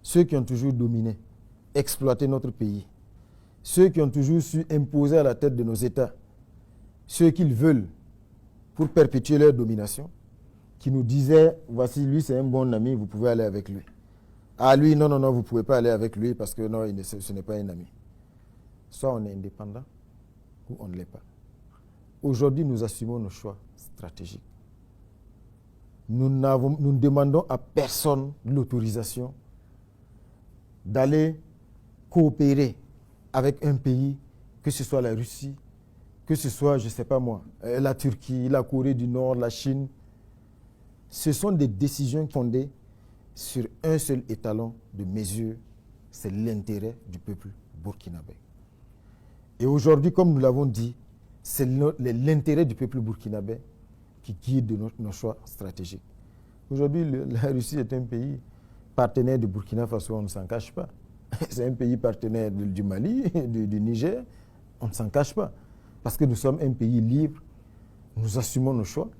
ceux qui ont toujours dominé, exploité notre pays, ceux qui ont toujours su imposer à la tête de nos États ce qu'ils veulent pour perpétuer leur domination, qui nous disaient, voici lui c'est un bon ami, vous pouvez aller avec lui. Ah lui, non, vous ne pouvez pas aller avec lui parce que non, ce n'est pas un ami. Soit on est indépendant ou on ne l'est pas. Aujourd'hui, nous assumons nos choix stratégiques. Nous ne demandons à personne l'autorisation d'aller coopérer avec un pays, que ce soit la Russie, que ce soit, je ne sais pas moi, la Turquie, la Corée du Nord, la Chine. Ce sont des décisions fondées sur un seul étalon de mesure, c'est l'intérêt du peuple burkinabé. Et aujourd'hui, comme nous l'avons dit, c'est l'intérêt du peuple burkinabé qui guide nos choix stratégiques. Aujourd'hui, la Russie est un pays partenaire du Burkina Faso, on ne s'en cache pas. C'est un pays partenaire du Mali, du Niger, on ne s'en cache pas. Parce que nous sommes un pays libre, nous assumons nos choix.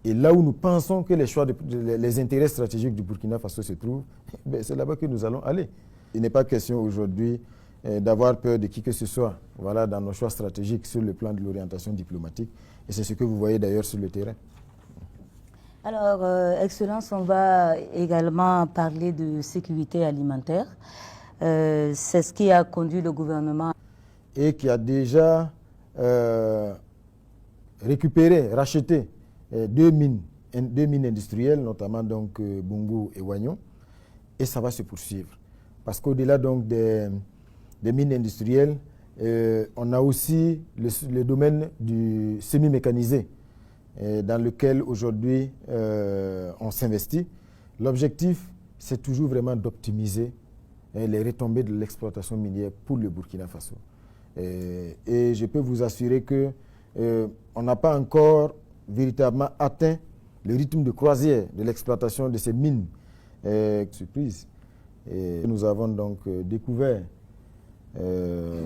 Et là où nous pensons que les intérêts stratégiques du Burkina Faso se trouvent, c'est là-bas que nous allons aller. Il n'est pas question aujourd'hui d'avoir peur de qui que ce soit, voilà, dans nos choix stratégiques sur le plan de l'orientation diplomatique. Et c'est ce que vous voyez d'ailleurs sur le terrain. Alors, Excellence, on va également parler de sécurité alimentaire. C'est ce qui a conduit le gouvernement. Et qui a déjà racheté deux mines industrielles, notamment donc Bungu et Wagnon. Et ça va se poursuivre. Parce qu'au-delà donc des mines industrielles, on a aussi le domaine du semi-mécanisé, dans lequel aujourd'hui on s'investit. L'objectif, c'est toujours vraiment d'optimiser les retombées de l'exploitation minière pour le Burkina Faso. Et je peux vous assurer qu'on n'a pas encore véritablement atteint le rythme de croisière de l'exploitation de ces mines. Surprise. Et nous avons donc découvert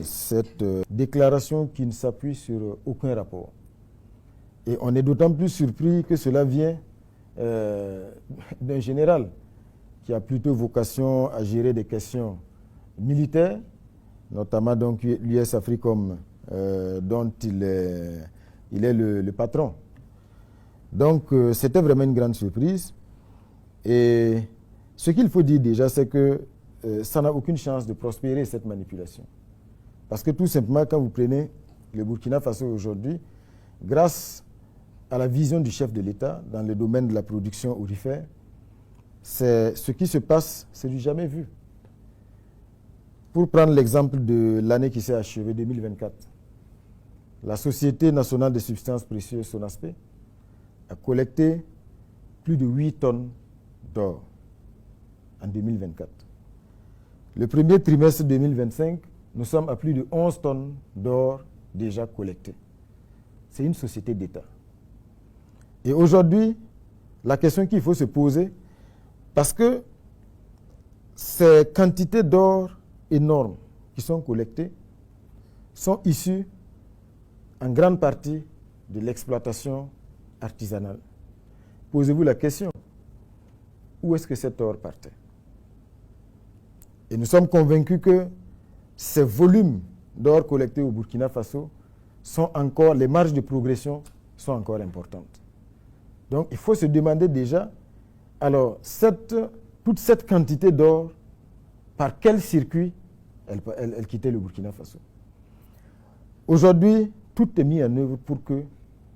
cette déclaration qui ne s'appuie sur aucun rapport. Et on est d'autant plus surpris que cela vient d'un général qui a plutôt vocation à gérer des questions militaires, notamment donc l'US Africom, dont il est le patron. Donc c'était vraiment une grande surprise. Et ce qu'il faut dire déjà, c'est que ça n'a aucune chance de prospérer, cette manipulation. Parce que tout simplement, quand vous prenez le Burkina Faso aujourd'hui, grâce à la vision du chef de l'État dans le domaine de la production aurifère, ce qui se passe, c'est du jamais vu. Pour prendre l'exemple de l'année qui s'est achevée, 2024, la Société nationale des substances précieuses, SONASPE, a collecté plus de 8 tonnes d'or en 2024. Le premier trimestre 2025, nous sommes à plus de 11 tonnes d'or déjà collectées. C'est une société d'État. Et aujourd'hui, la question qu'il faut se poser, parce que ces quantités d'or énormes qui sont collectées sont issues en grande partie de l'exploitation artisanale. Posez-vous la question, où est-ce que cet or partait? Et nous sommes convaincus que ces volumes d'or collectés au Burkina Faso sont encore, les marges de progression sont encore importantes. Donc il faut se demander déjà, alors toute cette quantité d'or, par quel circuit elle quittait le Burkina Faso? Aujourd'hui, tout est mis en œuvre pour que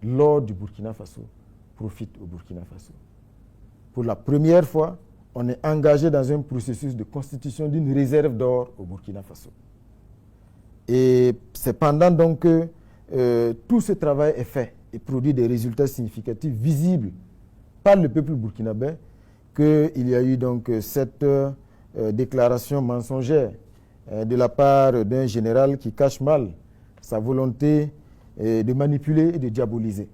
l'or du Burkina Faso profite au Burkina Faso. Pour la première fois, on est engagé dans un processus de constitution d'une réserve d'or au Burkina Faso. Et c'est pendant donc que tout ce travail est fait et produit des résultats significatifs visibles par le peuple burkinabé qu'il y a eu donc cette déclaration mensongère de la part d'un général qui cache mal sa volonté de manipuler et de diaboliser.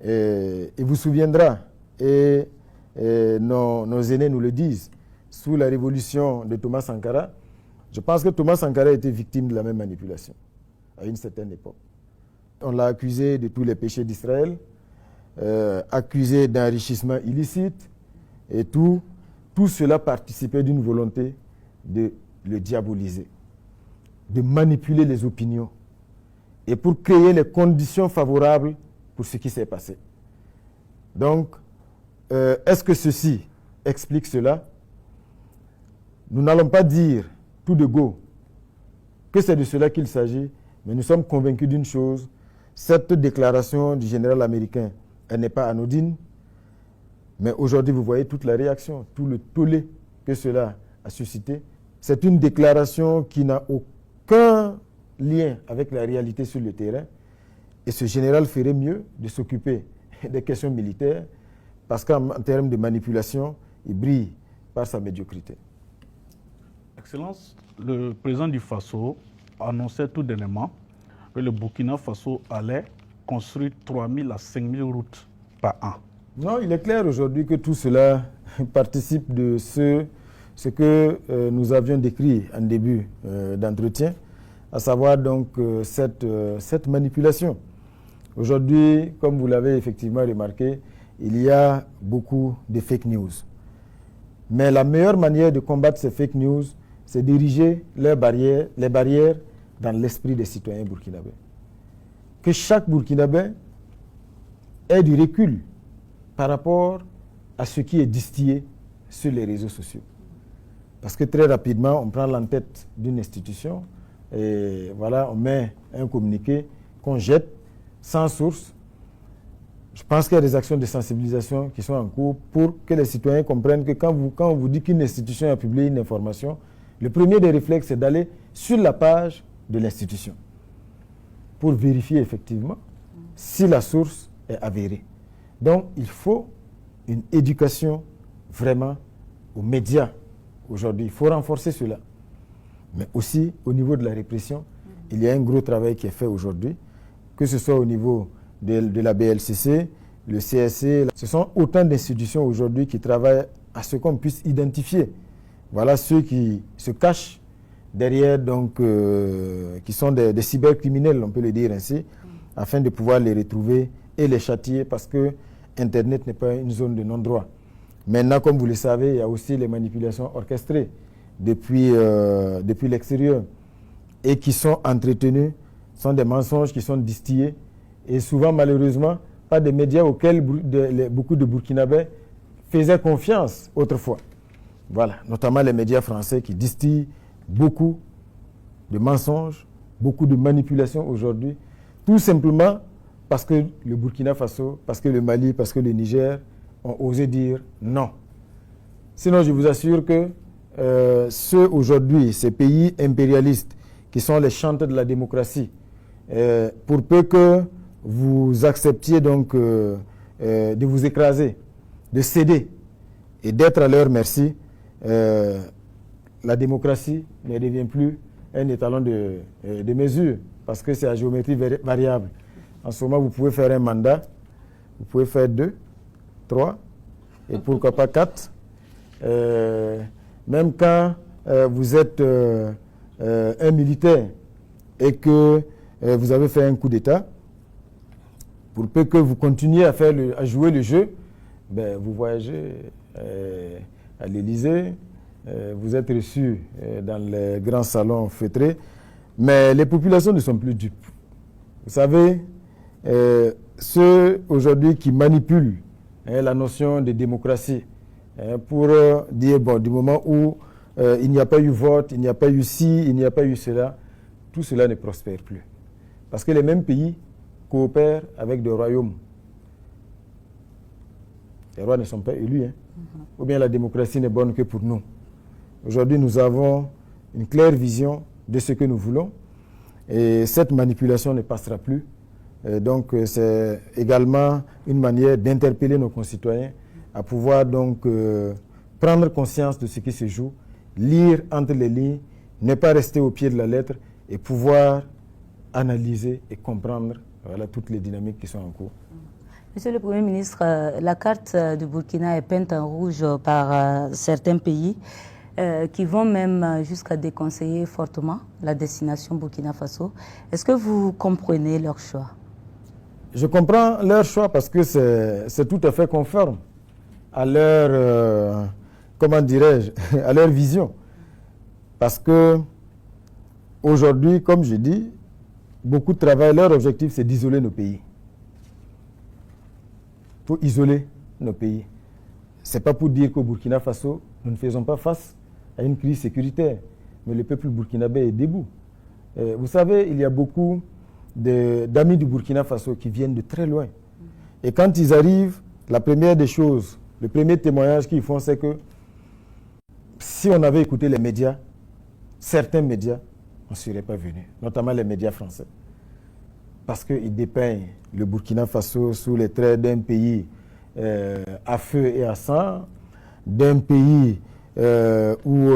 Il vous souviendra, et nos aînés nous le disent, sous la révolution de Thomas Sankara, je pense que Thomas Sankara était victime de la même manipulation à une certaine époque. On l'a accusé de tous les péchés d'Israël, accusé d'enrichissement illicite et tout, tout cela participait d'une volonté de le diaboliser, de manipuler les opinions et pour créer les conditions favorables pour ce qui s'est passé. Donc, est-ce que ceci explique cela? Nous n'allons pas dire tout de go que c'est de cela qu'il s'agit, mais nous sommes convaincus d'une chose, cette déclaration du général américain, elle n'est pas anodine, mais aujourd'hui vous voyez toute la réaction, tout le tollé que cela a suscité. C'est une déclaration qui n'a aucun lien avec la réalité sur le terrain, et ce général ferait mieux de s'occuper des questions militaires, parce qu'en termes de manipulation, il brille par sa médiocrité. Excellence, le président du Faso annonçait tout dernièrement que le Burkina Faso allait construire 3 000 à 5 000 routes par an. Non, il est clair aujourd'hui que tout cela participe de ce que nous avions décrit en début d'entretien, à savoir donc cette manipulation. Aujourd'hui, comme vous l'avez effectivement remarqué, il y a beaucoup de fake news. Mais la meilleure manière de combattre ces fake news, c'est d'ériger les barrières dans l'esprit des citoyens burkinabés. Que chaque Burkinabé ait du recul par rapport à ce qui est distillé sur les réseaux sociaux. Parce que très rapidement, on prend l'entête d'une institution et voilà, on met un communiqué qu'on jette sans source. Je pense qu'il y a des actions de sensibilisation qui sont en cours pour que les citoyens comprennent que quand on vous dit qu'une institution a publié une information, le premier des réflexes, c'est d'aller sur la page de l'institution pour vérifier effectivement si la source est avérée. Donc, il faut une éducation vraiment aux médias aujourd'hui. Il faut renforcer cela. Mais aussi, au niveau de la répression, il y a un gros travail qui est fait aujourd'hui, que ce soit au niveau de la BLCC, le CSC. Ce sont autant d'institutions aujourd'hui qui travaillent à ce qu'on puisse identifier. Voilà ceux qui se cachent derrière, donc, qui sont des cybercriminels, on peut le dire ainsi, afin de pouvoir les retrouver et les châtier, parce que Internet n'est pas une zone de non-droit. Maintenant, comme vous le savez, il y a aussi les manipulations orchestrées depuis l'extérieur et qui sont entretenues, sont des mensonges qui sont distillés et souvent, malheureusement, pas des médias auxquels beaucoup de Burkinabés faisaient confiance autrefois. Voilà, notamment les médias français qui distillent beaucoup de mensonges, beaucoup de manipulations aujourd'hui, tout simplement parce que le Burkina Faso, parce que le Mali, parce que le Niger ont osé dire non. Sinon, je vous assure que ceux aujourd'hui, ces pays impérialistes qui sont les chantres de la démocratie, pour peu que vous acceptiez donc de vous écraser, de céder et d'être à leur merci, la démocratie ne devient plus un étalon de mesure parce que c'est à géométrie variable. En ce moment, vous pouvez faire un mandat, vous pouvez faire 2, 3 et pourquoi pas 4. Même quand vous êtes un militaire et que vous avez fait un coup d'État, pour peu que vous continuiez à jouer le jeu, ben, vous voyagez à l'Élysée, vous êtes reçu dans les grands salons feutrés, mais les populations ne sont plus dupes. Vous savez, ceux aujourd'hui qui manipulent la notion de démocratie pour dire, bon, du moment où il n'y a pas eu vote, il n'y a pas eu ci, il n'y a pas eu cela, tout cela ne prospère plus. Parce que les mêmes pays coopèrent avec des royaumes. Les rois ne sont pas élus, hein. Ou bien la démocratie n'est bonne que pour nous. Aujourd'hui, nous avons une claire vision de ce que nous voulons et cette manipulation ne passera plus. Donc, c'est également une manière d'interpeller nos concitoyens à pouvoir donc prendre conscience de ce qui se joue, lire entre les lignes, ne pas rester au pied de la lettre et pouvoir analyser et comprendre voilà, toutes les dynamiques qui sont en cours. Monsieur le Premier ministre, la carte du Burkina est peinte en rouge par certains pays qui vont même jusqu'à déconseiller fortement la destination Burkina Faso. Est-ce que vous comprenez leur choix? Je comprends leur choix parce que c'est tout à fait conforme à leur comment dirais-je, à leur vision. Parce que aujourd'hui, comme je dis, beaucoup de travail, leur objectif, c'est d'isoler nos pays. Il faut isoler nos pays. Ce n'est pas pour dire qu'au Burkina Faso, nous ne faisons pas face à une crise sécuritaire. Mais le peuple burkinabé est debout. Vous savez, il y a beaucoup d'amis du Burkina Faso qui viennent de très loin. Et quand ils arrivent, la première des choses, le premier témoignage qu'ils font, c'est que si on avait écouté les médias, certains médias, on ne serait pas venu, notamment les médias français. Parce qu'ils dépeignent le Burkina Faso sous les traits d'un pays à feu et à sang, d'un pays où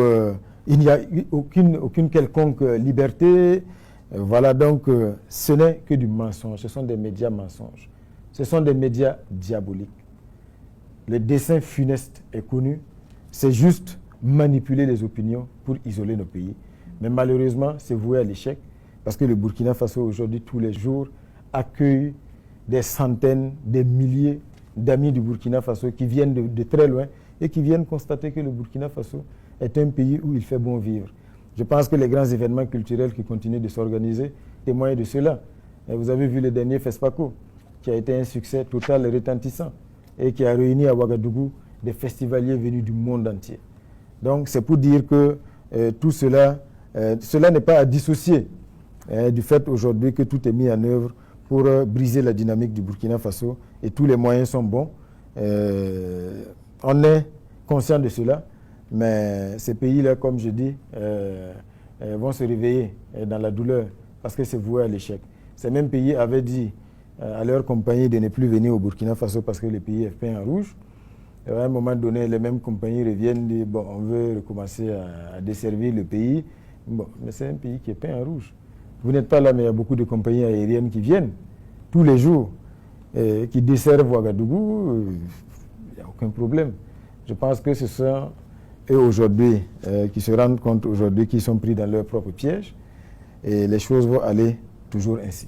il n'y a aucune quelconque liberté. Voilà, donc ce n'est que du mensonge. Ce sont des médias mensonges. Ce sont des médias diaboliques. Le dessein funeste est connu. C'est juste manipuler les opinions pour isoler nos pays. Mais malheureusement, c'est voué à l'échec parce que le Burkina Faso, aujourd'hui, tous les jours, accueille des centaines, des milliers d'amis du Burkina Faso qui viennent de très loin et qui viennent constater que le Burkina Faso est un pays où il fait bon vivre. Je pense que les grands événements culturels qui continuent de s'organiser témoignent de cela. Et vous avez vu le dernier FESPACO, qui a été un succès total et retentissant et qui a réuni à Ouagadougou des festivaliers venus du monde entier. Donc c'est pour dire que tout cela, cela n'est pas à dissocier du fait aujourd'hui que tout est mis en œuvre pour briser la dynamique du Burkina Faso et tous les moyens sont bons. On est conscient de cela, mais ces pays-là, comme je dis, vont se réveiller dans la douleur parce que c'est voué à l'échec. Ces mêmes pays avaient dit à leur compagnie de ne plus venir au Burkina Faso parce que le pays est peint en rouge. Et à un moment donné, les mêmes compagnies reviennent dire bon, on veut recommencer à desservir le pays. Bon, mais c'est un pays qui est peint en rouge. Vous n'êtes pas là, mais il y a beaucoup de compagnies aériennes qui viennent tous les jours, qui desservent Ouagadougou. Il n'y a aucun problème. Je pense que ce sont eux aujourd'hui qui se rendent compte aujourd'hui qu'ils sont pris dans leur propre piège et les choses vont aller toujours ainsi.